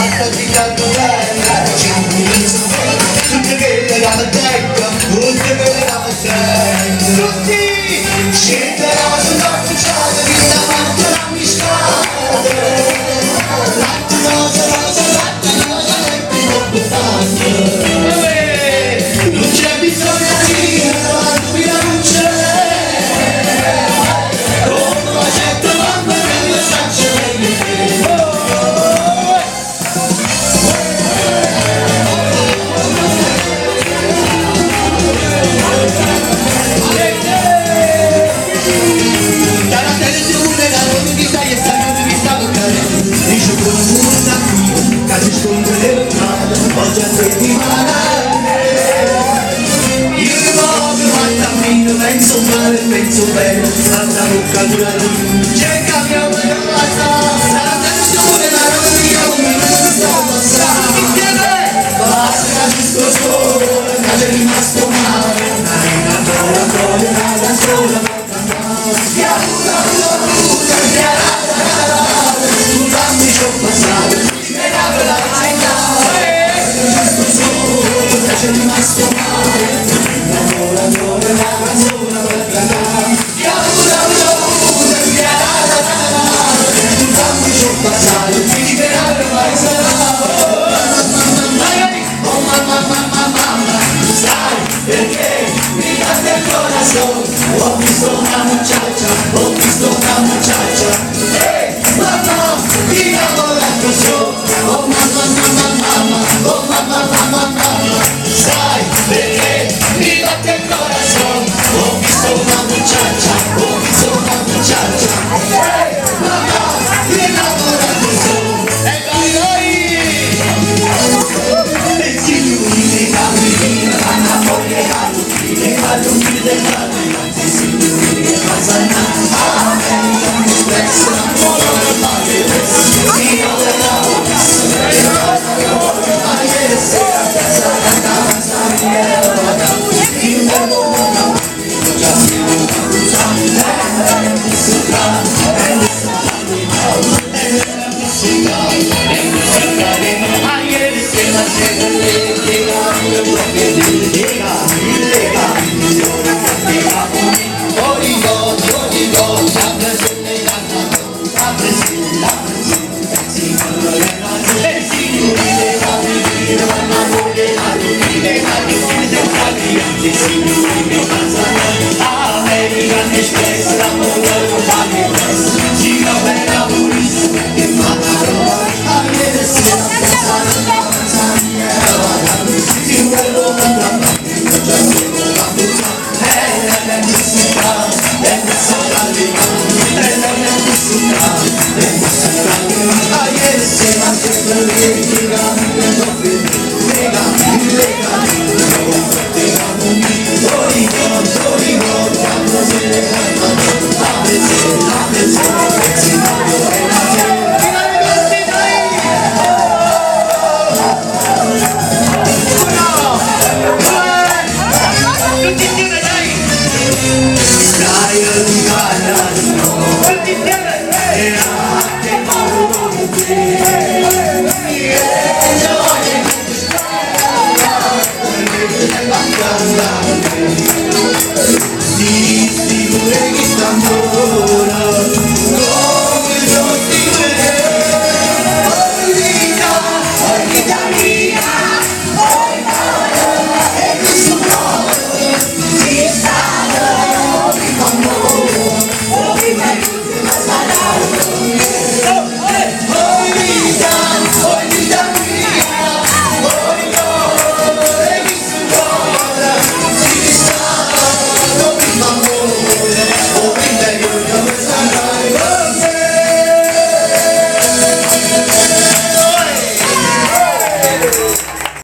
fatta di tanto bella, tutte quelle da tecca, tutte quelle da tecca, tutti scenderanno sull'officiale di davanti alla miscata, latte rosa, il primo buttante, non c'è bisogno di davanti la luce, come la gente mamma che lo saccia oggi a settimana io rivolgo al cammino, penso male, penso bene, alza bocca dura lui c'è cambiamo e non la sa la tensione, la rovina, un minuto passare insieme basta, capisco solo che è rimasto male una laboratorio, una sola scusami ci ho passato mi apre la c'è rimasto male, l'amore, la canzone, la canzone, dammi ciò passato, ti liberare mai sarà. Oh mamma, sai perché mi batte il corazon, ho visto una muchacha, mamma, mi innamora così, oh mamma, sai perché mi batte il corazon, ho visto una muchacha, mamma, mi innamora così, e vai! E signori, le bambine, vanno a morire a tutti, le bambine del mare, e signori, che passano a American Express, amore, mare, io della Signori